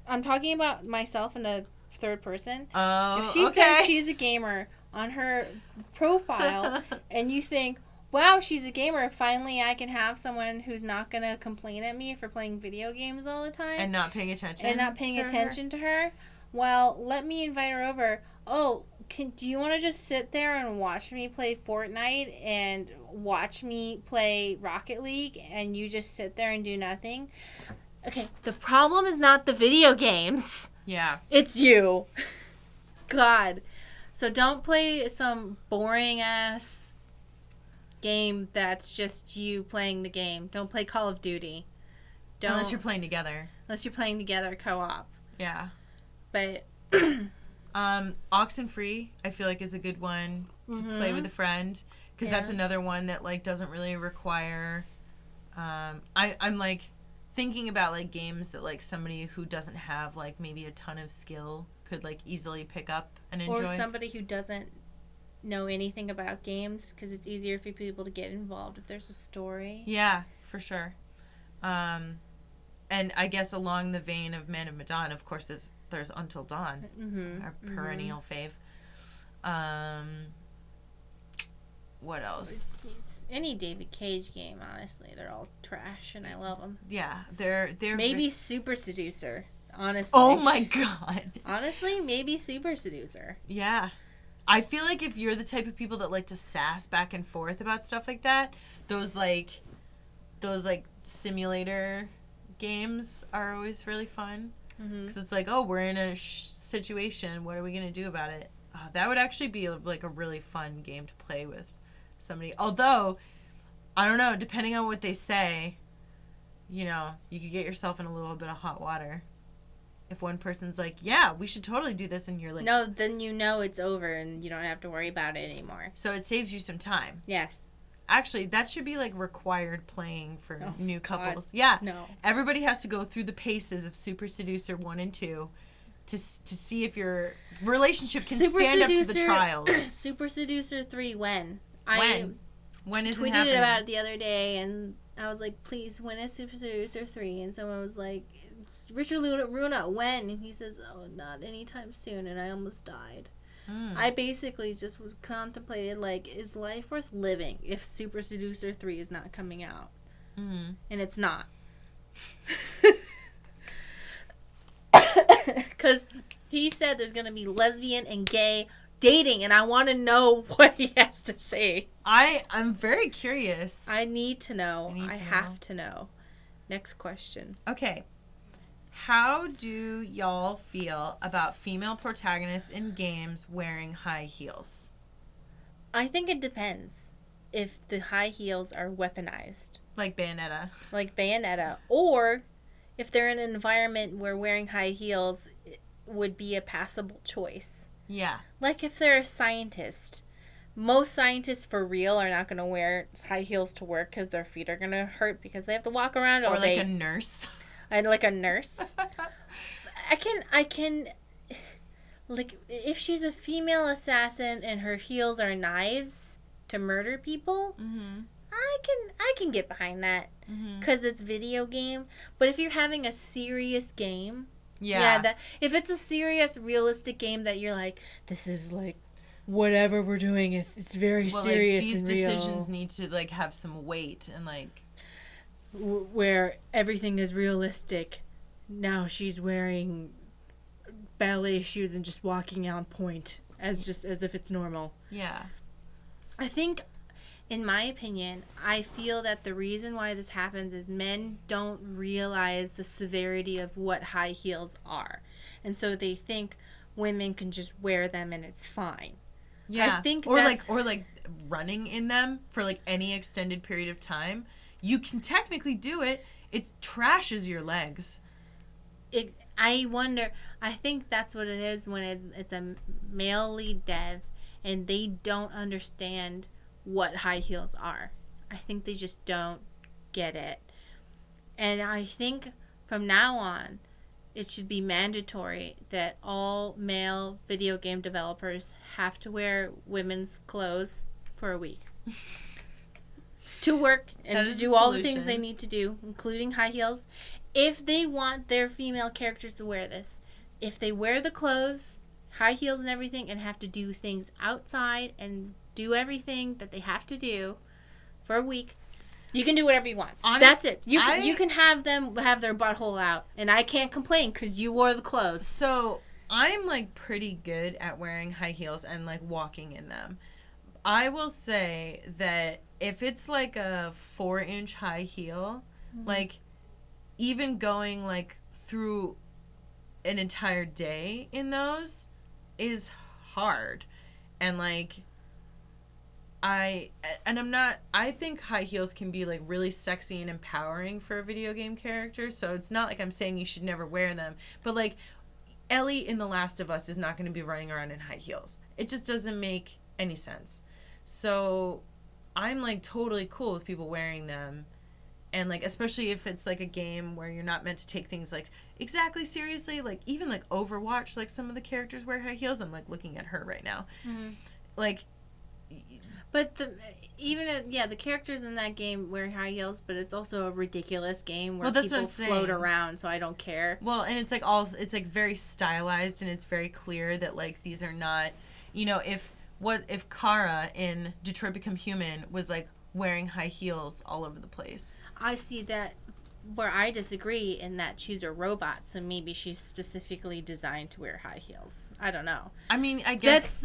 I'm talking about myself in the third person. Oh, if she says she's a gamer on her profile and you think, wow, she's a gamer, finally I can have someone who's not going to complain at me for playing video games all the time. And not paying attention to her. Well, let me invite her over. Oh, do you want to just sit there and watch me play Fortnite and watch me play Rocket League and you just sit there and do nothing? Okay, the problem is not the video games. Yeah. It's you. God. So don't play some boring-ass game that's just you playing the game. Don't play Call of Duty. Unless you're playing together. Unless you're playing together co-op. Yeah. But... Oxenfree, I feel like, is a good one to play with a friend. Because that's another one that, like, doesn't really require... I'm, like, thinking about, like, games that, like, somebody who doesn't have, like, maybe a ton of skill could, like, easily pick up and enjoy. Or somebody who doesn't know anything about games, because it's easier for people to get involved if there's a story. Yeah, for sure. And I guess along the vein of Man of Medan, of course, there's Until Dawn, our perennial fave. What else? Any David Cage game, honestly, they're all trash, and I love them. Yeah, they're maybe Super Seducer, honestly. Oh my god! Honestly, maybe Super Seducer. Yeah, I feel like if you're the type of people that like to sass back and forth about stuff like that, those simulator games are always really fun because it's like, oh, we're in a situation. What are we gonna do about it? That would actually be like a really fun game to play with somebody. Although, I don't know, depending on what they say, you know, you could get yourself in a little bit of hot water. If one person's like, yeah, we should totally do this, and you're like... No, then you know it's over, and you don't have to worry about it anymore. So it saves you some time. Yes. Actually, that should be, like, required playing for new couples. God. Yeah. No. Everybody has to go through the paces of Super Seducer 1 and 2 to see if your relationship can stand up to the trials. Super Seducer 3, when? When is it happening? I tweeted about it the other day, and I was like, please, when is Super Seducer 3? And someone was like, Richard Runa, when? And he says, oh, not anytime soon, and I almost died. I basically just was contemplated, like, is life worth living if Super Seducer 3 is not coming out? And it's not. Because he said there's going to be lesbian and gay dating, and I want to know what he has to say. I'm very curious. I need to know. I have to know. Next question. Okay. How do y'all feel about female protagonists in games wearing high heels? I think it depends if the high heels are weaponized. Like Bayonetta. Or if they're in an environment where wearing high heels would be a passable choice. Yeah. Like if they're a scientist. Most scientists for real are not going to wear high heels to work because their feet are going to hurt because they have to walk around all day. Or like a nurse. Like a nurse. I can, like, if she's a female assassin and her heels are knives to murder people, I can get behind that because it's video game. But if you're having a serious game, if it's a serious, realistic game that you're like, this is like, whatever we're doing, it's very serious. Like, these and decisions need to like have some weight and like. Where everything is realistic. Now she's wearing ballet shoes and just walking on point as if it's normal. Yeah. I think, in my opinion, I feel that the reason why this happens is men don't realize the severity of what high heels are. And so they think women can just wear them and it's fine. Yeah. I think or like running in them for like any extended period of time. You can technically do it. It trashes your legs. I wonder. I think that's what it is when it's a male lead dev and they don't understand what high heels are. I think they just don't get it. And I think from now on, it should be mandatory that all male video game developers have to wear women's clothes for a week. To work and to do all the things they need to do, including high heels. If they want their female characters to wear this, if they wear the clothes, high heels and everything, and have to do things outside and do everything that they have to do for a week, you can do whatever you want. That's it. You can have them have their butthole out, and I can't complain because you wore the clothes. So I'm like pretty good at wearing high heels and like walking in them. I will say that if it's like a 4-inch high heel, like even going like through an entire day in those is hard. And like I think high heels can be like really sexy and empowering for a video game character. So it's not like I'm saying you should never wear them, but like Ellie in The Last of Us is not going to be running around in high heels. It just doesn't make any sense. So I'm like totally cool with people wearing them. And like, especially if it's like a game where you're not meant to take things like exactly seriously, like even like Overwatch, like some of the characters wear high heels. I'm like looking at her right now. Mm-hmm. Like, but the characters in that game wear high heels, but it's also a ridiculous game where people float around, so I don't care. Well, and it's like it's very stylized, and it's very clear that like these are not, if Kara in Detroit Become Human was like wearing high heels all over the place. I see that where I disagree in that she's a robot, so maybe she's specifically designed to wear high heels. I don't know. I mean, I guess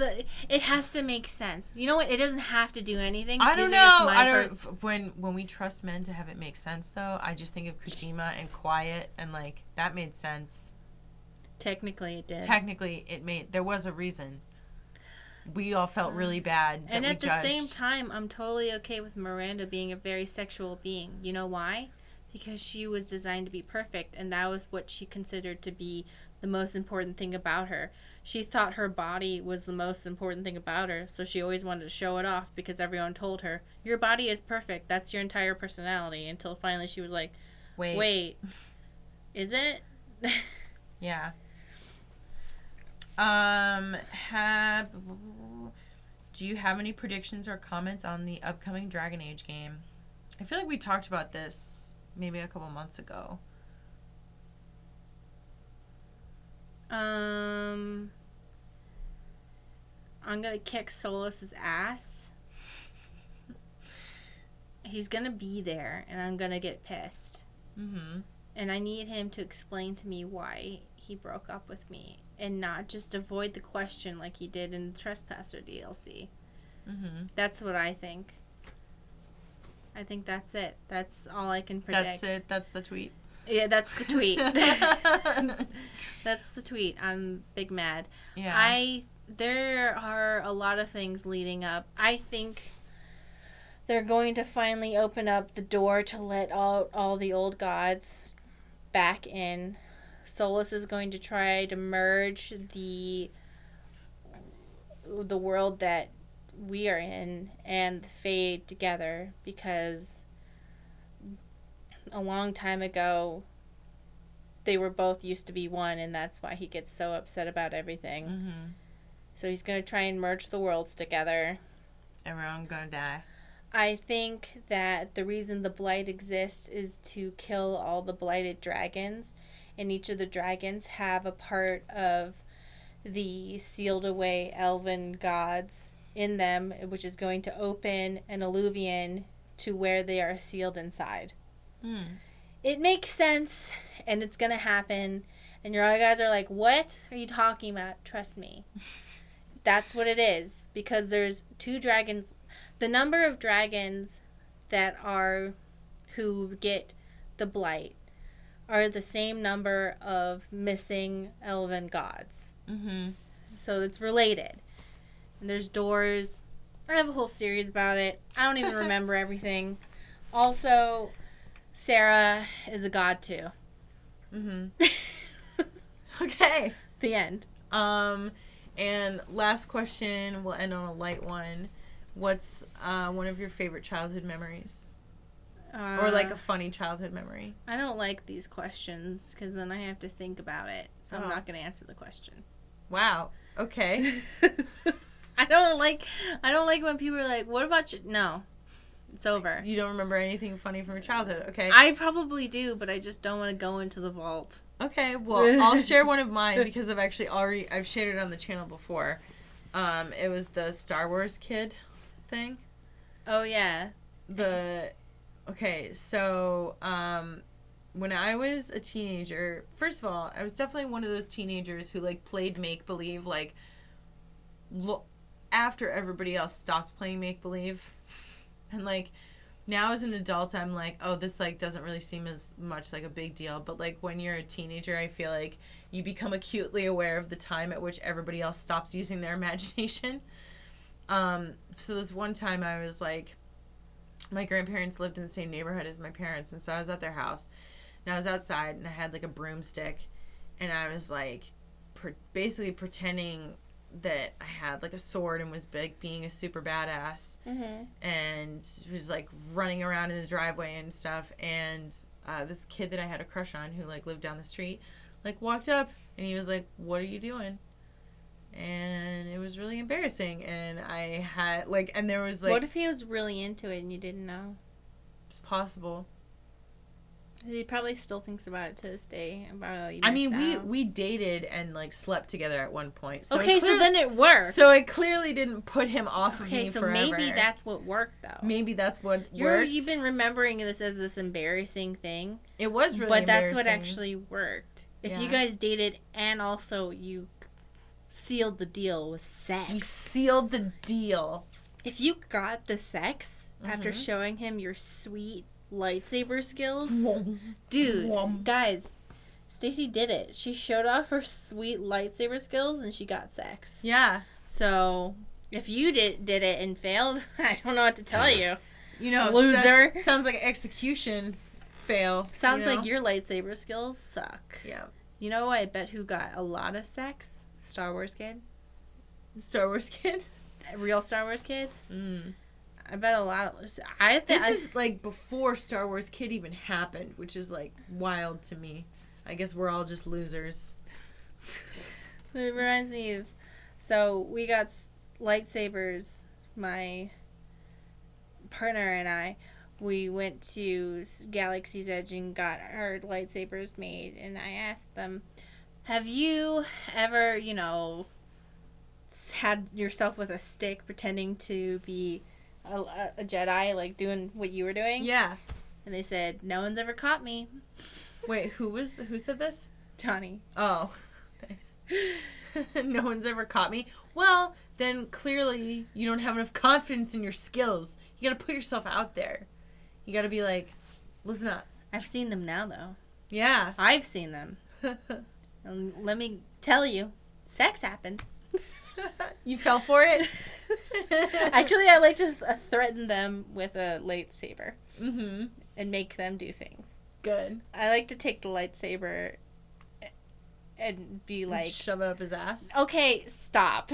it has to make sense. You know what? It doesn't have to do anything. I don't know. When we trust men to have it make sense, though, I just think of Kojima and Quiet, and like that made sense. Technically, it did. There was a reason. We all felt really bad that and at we the judged. same time, I'm totally okay with Miranda being a very sexual being. You know why? Because she was designed to be perfect, and that was what she considered to be the most important thing about her. She thought her body was the most important thing about her, so she always wanted to show it off because everyone told her, your body is perfect, that's your entire personality, until finally she was like, wait, is it? Yeah. Do you have any predictions or comments on the upcoming Dragon Age game? I feel like we talked about this maybe a couple months ago. I'm gonna kick Solus's ass. He's gonna be there, and I'm gonna get pissed. Mm-hmm. And I need him to explain to me why he broke up with me, and not just avoid the question like he did in the Trespasser DLC. Mm-hmm. That's what I think. I think that's it. That's all I can predict. That's it. That's the tweet. Yeah, that's the tweet. That's the tweet. I'm big mad. Yeah. There are a lot of things leading up. I think they're going to finally open up the door to let all the old gods back in. Solus is going to try to merge the world that we are in and the Fade together, because a long time ago they were both used to be one, and that's why he gets so upset about everything. Mm-hmm. So he's going to try and merge the worlds together. Everyone gonna die. I think that the reason the Blight exists is to kill all the blighted dragons, and each of the dragons have a part of the sealed away elven gods in them, which is going to open an alluvion to where they are sealed inside. It makes sense, and it's going to happen, and your other guys are like, what are you talking about? Trust me. That's what it is, because there's 2 dragons. The number of dragons who get the Blight are the same number of missing elven gods. Mm-hmm. So it's related. And there's doors. I have a whole series about it. I don't even remember everything. Also, Sarah is a god too. Mm-hmm. Okay. The end. And last question, we'll end on a light one. What's one of your favorite childhood memories? Or like a funny childhood memory? I don't like these questions because then I have to think about it. So I'm not going to answer the question. Wow. Okay. I don't like when people are like, what about you? No. It's over. You don't remember anything funny from your childhood, okay? I probably do, but I just don't want to go into the vault. Okay, well, I'll share one of mine because I've shared it on the channel before. It was the Star Wars kid thing. Oh, yeah. Okay, so, when I was a teenager, first of all, I was definitely one of those teenagers who, like, played make-believe, like, after everybody else stopped playing make-believe. And, like, now as an adult, I'm like, oh, this, like, doesn't really seem as much like a big deal. But, like, when you're a teenager, I feel like you become acutely aware of the time at which everybody else stops using their imagination. So this one time I was, like, my grandparents lived in the same neighborhood as my parents. And so I was at their house. And I was outside, and I had, like, a broomstick. And I was, like, basically pretending that I had like a sword and was being a super badass, and was like running around in the driveway and stuff. And this kid that I had a crush on, who like lived down the street, like walked up and he was like, "What are you doing?" And it was really embarrassing. And I had like, and there was like, what if he was really into it and you didn't know? It's possible. He probably still thinks about it to this day. We dated and like slept together at one point. So okay, so then it worked. So it clearly didn't put him off of me forever. Okay, so maybe that's what worked, though. Maybe that's what worked. You've been remembering this as this embarrassing thing. It was really but embarrassing. But that's what actually worked. If you guys dated and also you sealed the deal with sex. We sealed the deal. If you got the sex after showing him your sweet lightsaber skills, dude, guys, Stacy did it. She showed off her sweet lightsaber skills and she got sex. Yeah. So if you did it and failed, I don't know what to tell you. Loser. Sounds like execution fail. Sounds like your lightsaber skills suck. Yeah. You know, I bet who got a lot of sex? Star Wars kid. Star Wars kid. A real Star Wars kid. Mm. I bet a lot of... This is, like, before Star Wars Kid even happened, which is, like, wild to me. I guess we're all just losers. It reminds me of... So, we got lightsabers. My partner and I, we went to Galaxy's Edge and got our lightsabers made. And I asked them, have you ever, had yourself with a stick pretending to be... A Jedi, like, doing what you were doing? Yeah. And they said, no one's ever caught me. Wait, who said this? Johnny. Oh, nice. No one's ever caught me. Well, then clearly you don't have enough confidence in your skills. You gotta put yourself out there. You gotta be like, listen up. I've seen them now, though. Yeah. I've seen them. And let me tell you, sex happened. You fell for it? Actually, I like to threaten them with a lightsaber. Mm-hmm. And make them do things. Good. I like to take the lightsaber and be like... Shove it up his ass? Okay, stop.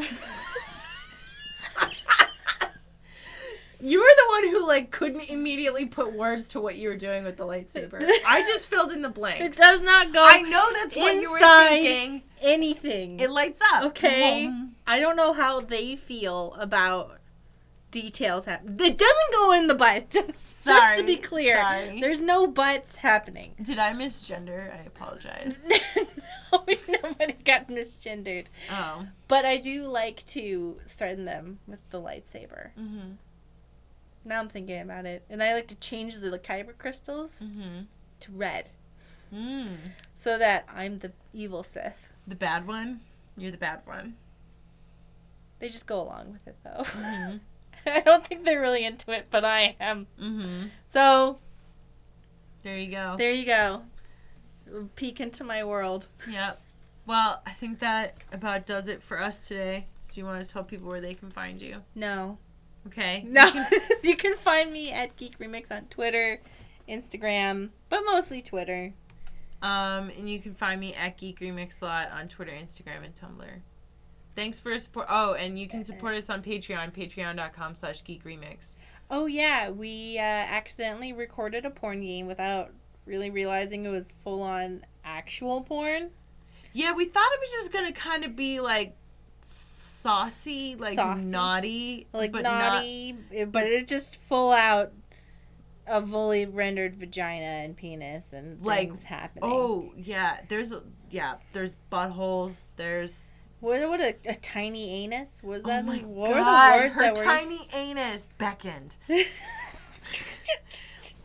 You were the one who, like, couldn't immediately put words to what you were doing with the lightsaber. I just filled in the blanks. It does not go I know that's what you were thinking. Anything. It lights up. Okay? I don't know how they feel about details happening. It doesn't go in the butt. Just to be clear. Sorry. There's no butts happening. Did I misgender? I apologize. No, nobody got misgendered. Oh. But I do like to threaten them with the lightsaber. Mm-hmm. Now I'm thinking about it. And I like to change the kyber crystals to red. Mm. So that I'm the evil Sith. The bad one? You're the bad one. They just go along with it, though. Mm-hmm. I don't think they're really into it, but I am. Mm-hmm. So... There you go. There you go. Peek into my world. Yep. Well, I think that about does it for us today. So you want to tell people where they can find you? No. Okay. No. You can find me at Geek Remix on Twitter, Instagram, but mostly Twitter. And you can find me at Geek Remix a lot on Twitter, Instagram, and Tumblr. Thanks for support. Oh, and you can support us on Patreon, patreon.com/geekremix. Oh, yeah. We accidentally recorded a porn game without really realizing it was full-on actual porn. Yeah, we thought it was just going to kind of be, like, saucy, naughty. Like, but naughty, but it just full out a fully rendered vagina and penis and things happening. Oh, yeah. There's buttholes. There's... What a tiny anus? Was that? Oh my what God, were the words her tiny anus beckoned.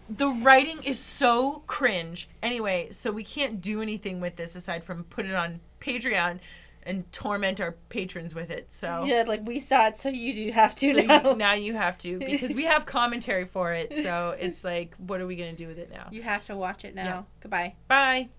The writing is so cringe. Anyway, so we can't do anything with this aside from put it on Patreon and torment our patrons with it. So yeah, like we saw it, so you do have to now. Now you have to, because we have commentary for it. So it's like, what are we gonna do with it now? You have to watch it now. Yeah. Goodbye. Bye.